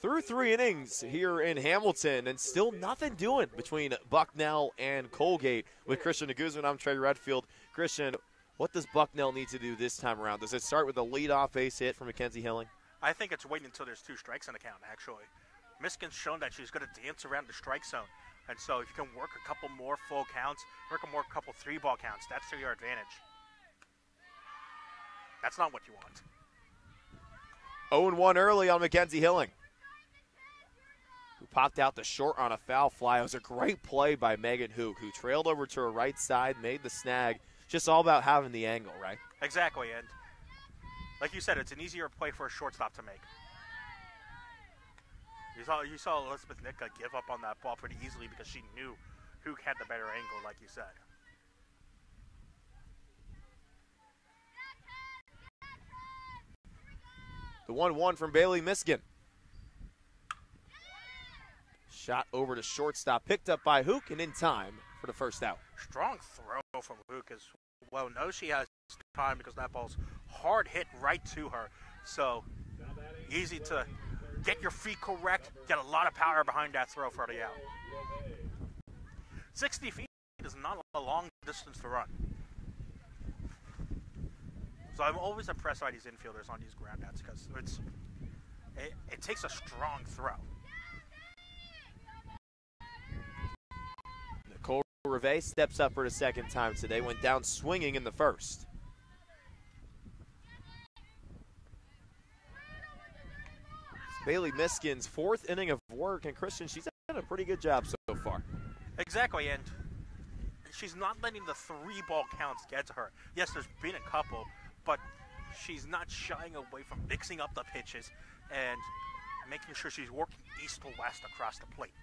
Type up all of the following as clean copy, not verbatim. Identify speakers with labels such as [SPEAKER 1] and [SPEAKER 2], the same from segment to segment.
[SPEAKER 1] Through 3 innings here in Hamilton, and still nothing doing between Bucknell and Colgate. With Christian Guzman, I'm Trey Redfield. Christian, what does Bucknell need to do this time around? Does it start with a leadoff base hit from Mackenzie Hilling?
[SPEAKER 2] I think it's waiting until there's 2 strikes in the count, actually. Michigan's shown that she's going to dance around the strike zone. And so if you can work a couple more full counts, work a couple 3-ball counts, that's to your advantage. That's not what you want.
[SPEAKER 1] 0-1 early on Mackenzie Hilling, who popped out the short on a foul fly. It was a great play by Megan Hook, who trailed over to her right side, made the snag. Just all about having the angle, right?
[SPEAKER 2] Exactly, and like you said, it's an easier play for a shortstop to make. You saw Elizabeth Nicka give up on that ball pretty easily because she knew Hook had the better angle, like you said.
[SPEAKER 1] The 1-1 from Bailey Miskin. Shot over to shortstop, picked up by Hook, and in time for the first out.
[SPEAKER 2] Strong throw from Hook as well. Knows she has time because that ball's hard hit right to her. So easy to get your feet correct, get a lot of power behind that throw for the out. 60 feet is not a long distance to run. So I'm always impressed by these infielders on these ground outs because it takes a strong throw.
[SPEAKER 1] Nicole Reve steps up for the second time today, went down swinging in the first. It's Bailey Miskin's 4th inning of work, and Christian, she's done a pretty good job so far.
[SPEAKER 2] Exactly, and she's not letting the 3-ball counts get to her. Yes, there's been a couple, but she's not shying away from mixing up the pitches and making sure she's working east to west across the plate.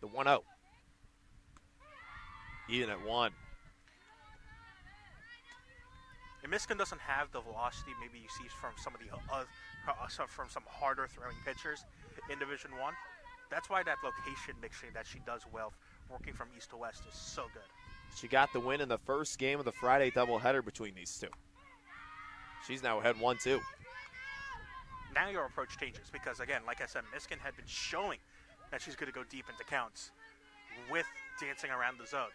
[SPEAKER 1] The 1-0. Even at 1.
[SPEAKER 2] And Michigan doesn't have the velocity maybe you see from some of the from some harder throwing pitchers in Division I. That's why that location mixing that she does well, working from east to west, is so good.
[SPEAKER 1] She got the win in the first game of the Friday doubleheader between these two. She's now ahead 1-2.
[SPEAKER 2] Now your approach changes because, again, like I said, Michigan had been showing that she's going to go deep into counts with dancing around the zone.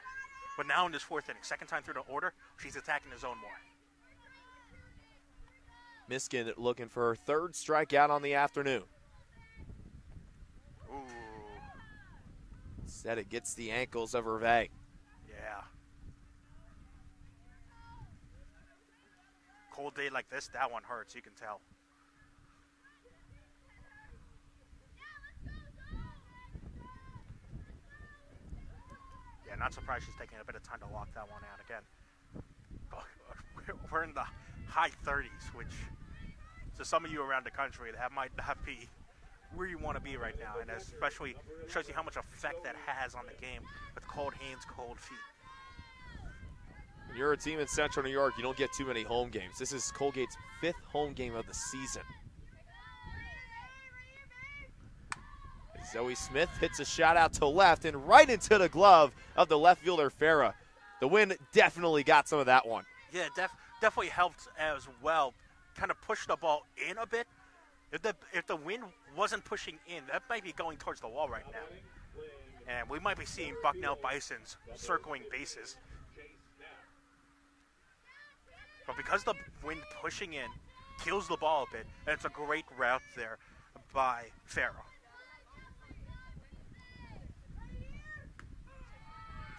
[SPEAKER 2] But now in this 4th inning, second time through the order, she's attacking the zone more.
[SPEAKER 1] Miskin looking for her 3rd strikeout on the afternoon.
[SPEAKER 2] Ooh.
[SPEAKER 1] Instead, it gets the ankles of Hervé.
[SPEAKER 2] Yeah. Cold day like this, that one hurts, you can tell. Yeah, not surprised she's taking a bit of time to lock that one out again. We're in the high 30s, which to some of you around the country, that might not be where you want to be right now, and especially shows you how much effect that has on the game with cold hands, cold feet.
[SPEAKER 1] When you're a team in Central New York, you don't get too many home games. This is Colgate's 5th home game of the season. Zoe Smith hits a shot out to left and right into the glove of the left fielder, Farah. The wind definitely got some of that one.
[SPEAKER 2] Yeah, definitely helped as well. Kind of pushed the ball in a bit. If the wind wasn't pushing in, that might be going towards the wall right now. And we might be seeing Bucknell Bisons circling bases. But because the wind pushing in kills the ball a bit, and it's a great route there by Farah.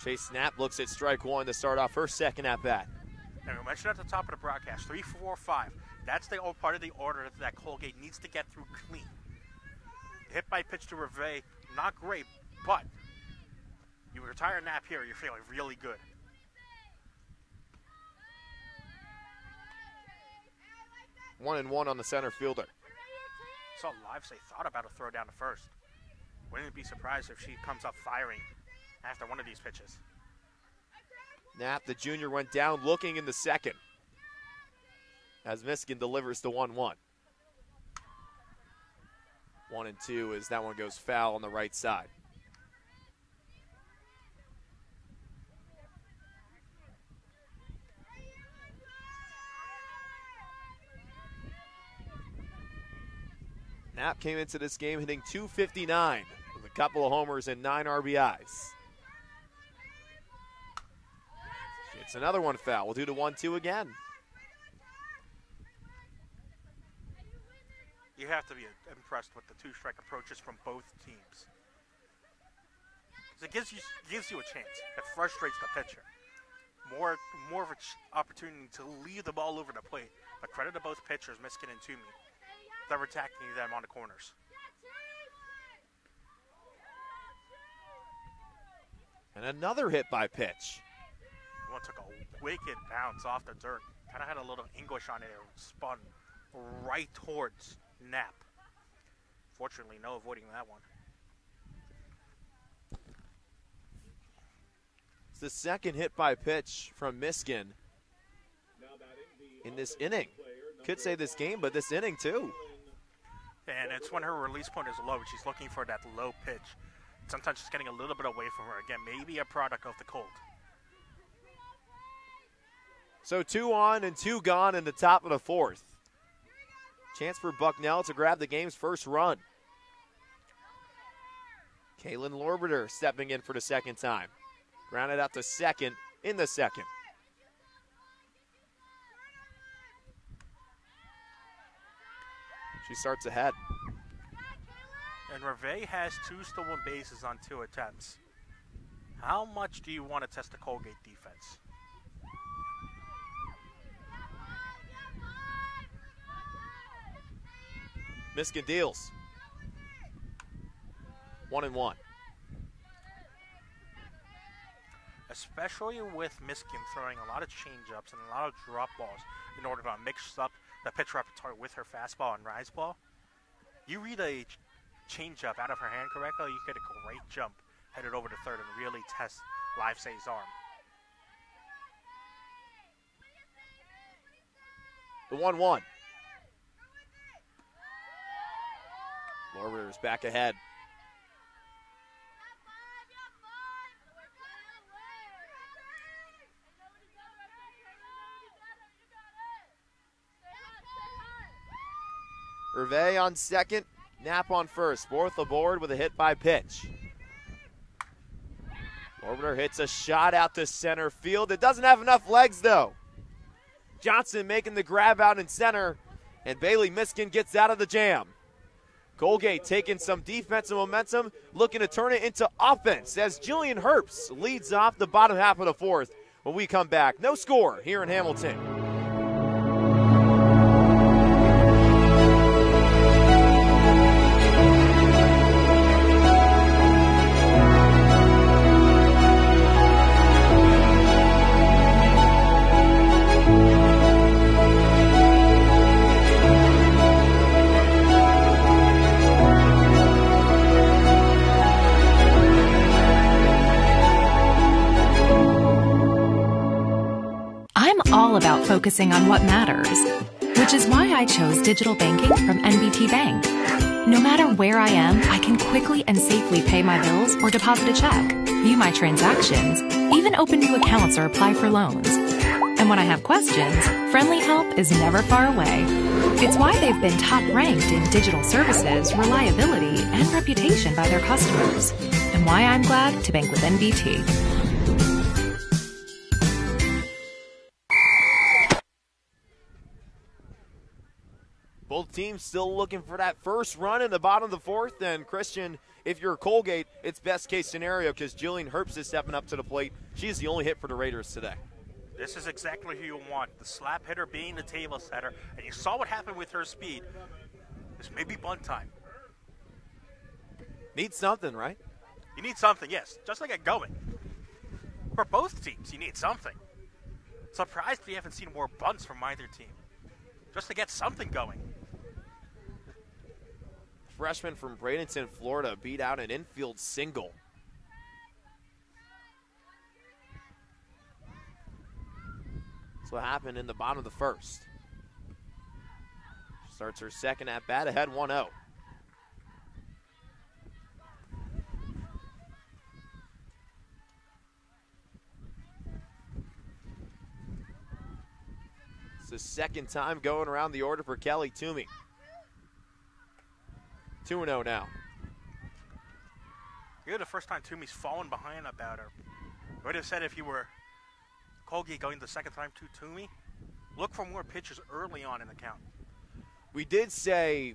[SPEAKER 1] Chase Knapp looks at strike 1 to start off her second at bat.
[SPEAKER 2] And we mentioned at the top of the broadcast, 3, 4, 5. That's the old part of the order that Colgate needs to get through clean. Hit by pitch to Reve, not great, but you retire Knapp here, you're feeling really good.
[SPEAKER 1] One and one on the center fielder.
[SPEAKER 2] Saw live say thought about a throw down to first. Wouldn't be surprised if she comes up firing after one of these pitches.
[SPEAKER 1] Knapp, the junior, went down looking in the second as Miskin delivers the 1-1. 1-2 as that one goes foul on the right side. Knapp came into this game hitting .259 with a couple of homers and 9 RBIs. It's another one foul. We'll do the 1-2 again.
[SPEAKER 2] You have to be impressed with the two-strike approaches from both teams. It gives you a chance. It frustrates the pitcher. More of an opportunity to leave the ball over the plate. But credit to both pitchers, Miskin and Toomey. They're attacking them on the corners.
[SPEAKER 1] And another hit by pitch.
[SPEAKER 2] One took a wicked bounce off the dirt. Kind of had a little English on it. It spun right towards Knapp. Fortunately, no avoiding that one.
[SPEAKER 1] It's the second hit by pitch from Miskin in this inning. Could say this game, but this inning too.
[SPEAKER 2] And it's when her release point is low. She's looking for that low pitch. Sometimes she's getting a little bit away from her. Again, maybe a product of the cold.
[SPEAKER 1] So 2 on and 2 gone in the top of the 4th. Chance for Bucknell to grab the game's first run. Kaylin Lorbiter stepping in for the second time. Grounded out to second in the second. She starts ahead.
[SPEAKER 2] And Reve has 2 stolen bases on 2 attempts. How much do you want to test the Colgate defense?
[SPEAKER 1] Miskin deals. 1-1.
[SPEAKER 2] Especially with Miskin throwing a lot of changeups and a lot of drop balls in order to mix up the pitch repertoire with her fastball and rise ball. You read a changeup out of her hand correctly, you get a great jump headed over to third and really test Livesay's arm.
[SPEAKER 1] The 1-1. Lorbiter's back ahead. Hervé on second, Knapp on first. Both aboard with a hit by pitch. Lorbiter hits a shot out to center field. It doesn't have enough legs, though. Johnson making the grab out in center, and Bailey Miskin gets out of the jam. Colgate taking some defensive momentum, looking to turn it into offense as Jillian Herbst leads off the bottom half of the 4th. When we come back, no score here in Hamilton.
[SPEAKER 3] All about focusing on what matters, which is why I chose digital banking from NBT Bank. No matter where I am, I can quickly and safely pay my bills or deposit a check, view my transactions, even open new accounts or apply for loans. And when I have questions, friendly help is never far away. It's why they've been top ranked in digital services, reliability, and reputation by their customers, and why I'm glad to bank with NBT.
[SPEAKER 1] Both teams still looking for that first run in the bottom of the 4th. And, Christian, if you're Colgate, it's best case scenario because Jillian Herbst is stepping up to the plate. She's the only hit for the Raiders today.
[SPEAKER 2] This is exactly who you want, the slap hitter being the table setter. And you saw what happened with her speed. This may be bunt time.
[SPEAKER 1] Need something, right?
[SPEAKER 2] You need something, yes. Just to get going. For both teams, you need something. Surprised we haven't seen more bunts from either team. Just to get something going.
[SPEAKER 1] Freshman from Bradenton, Florida, beat out an infield single. That's what happened in the bottom of the 1st. Starts her second at bat, ahead 1-0. It's the second time going around the order for Kelly Toomey. 2-0 now.
[SPEAKER 2] You're the first time Toomey's fallen behind a batter. I would have said if you were Colgate going the second time to Toomey, look for more pitches early on in the count.
[SPEAKER 1] We did say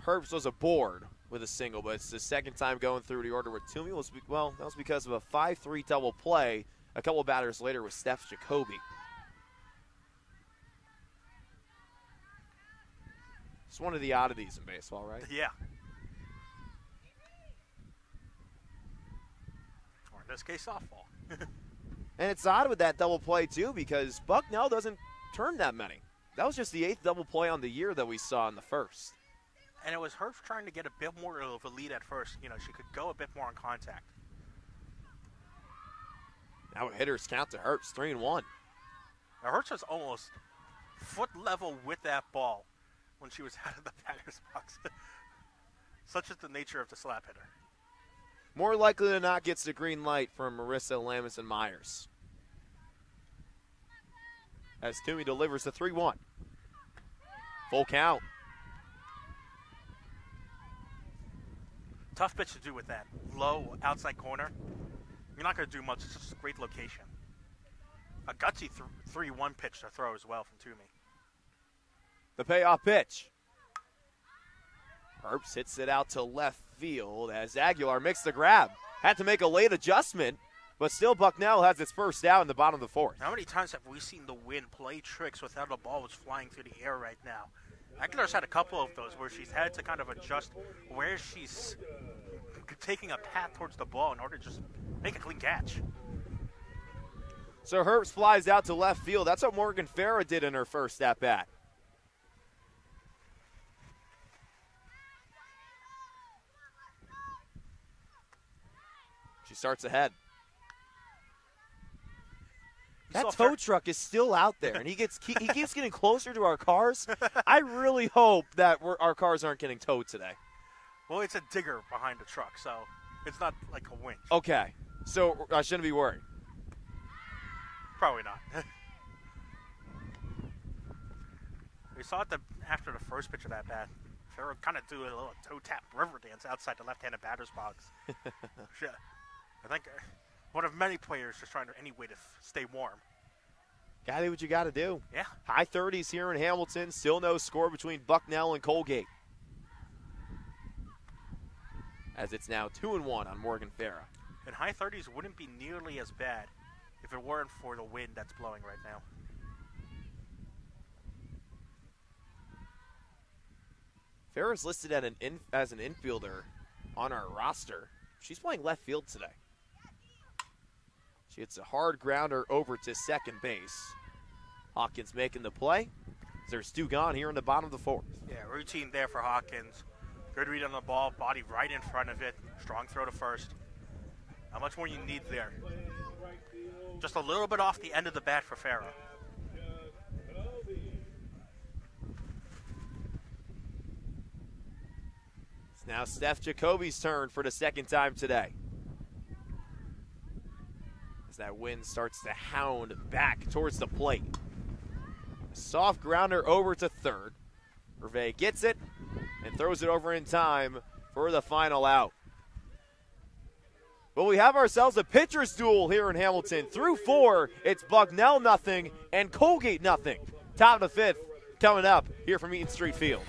[SPEAKER 1] Herbst was aboard with a single, but it's the second time going through the order with Toomey. That was because of a 5-3 double play a couple of batters later with Steph Jacoby. It's one of the oddities in baseball, right?
[SPEAKER 2] Yeah. Or in this case, softball.
[SPEAKER 1] And it's odd with that double play, too, because Bucknell doesn't turn that many. That was just the 8th double play on the year that we saw in the first.
[SPEAKER 2] And it was Herbst trying to get a bit more of a lead at first. You know, she could go a bit more on contact.
[SPEAKER 1] Now a hitter's count to Herbst, 3-1.
[SPEAKER 2] Now Herbst was almost foot level with that ball when she was out of the batter's box. Such is the nature of the slap hitter.
[SPEAKER 1] More likely than not gets the green light from Marissa Lamis and Myers. As Toomey delivers the 3-1. Full count.
[SPEAKER 2] Tough pitch to do with that. Low, outside corner. You're not going to do much. It's just a great location. A gutsy 3-1 pitch to throw as well from Toomey.
[SPEAKER 1] The payoff pitch. Herbst hits it out to left field as Aguilar makes the grab. Had to make a late adjustment, but still Bucknell has its first out in the bottom of the fourth.
[SPEAKER 2] How many times have we seen the wind play tricks without a ball was flying through the air right now? Aguilar's had a couple of those where she's had to kind of adjust where she's taking a path towards the ball in order to just make a clean catch.
[SPEAKER 1] So Herbst flies out to left field. That's what Morgan Farah did in her first at-bat. She starts ahead. That tow truck is still out there, and he keeps getting closer to our cars. I really hope that our cars aren't getting towed today.
[SPEAKER 2] Well, it's a digger behind the truck, so it's not like a winch.
[SPEAKER 1] Okay, so I shouldn't be worried.
[SPEAKER 2] Probably not. We saw it after the first pitch of that bat. Farah kind of do a little toe-tap river dance outside the left-handed batter's box. I think one of many players just trying to any way to stay warm.
[SPEAKER 1] Gotta do what you gotta do.
[SPEAKER 2] Yeah.
[SPEAKER 1] High 30s here in Hamilton. Still no score between Bucknell and Colgate. As it's now 2-1 on Morgan Farah.
[SPEAKER 2] And high 30s wouldn't be nearly as bad if it weren't for the wind that's blowing right now.
[SPEAKER 1] Farah's listed as an infielder on our roster. She's playing left field today. She hits a hard grounder over to second base. Hawkins making the play. There's Dugan here in the bottom of the fourth.
[SPEAKER 2] Yeah, routine there for Hawkins. Good read on the ball, body right in front of it. Strong throw to first. How much more you need there? Just a little bit off the end of the bat for Farah.
[SPEAKER 1] It's now Steph Jacoby's turn for the second time today. As that wind starts to hound back towards the plate. A soft grounder over to third. Hervé gets it and throws it over in time for the final out. Well, we have ourselves a pitcher's duel here in Hamilton. Through 4, it's Bucknell nothing and Colgate nothing. Top of the 5th coming up here from Eaton Street Field.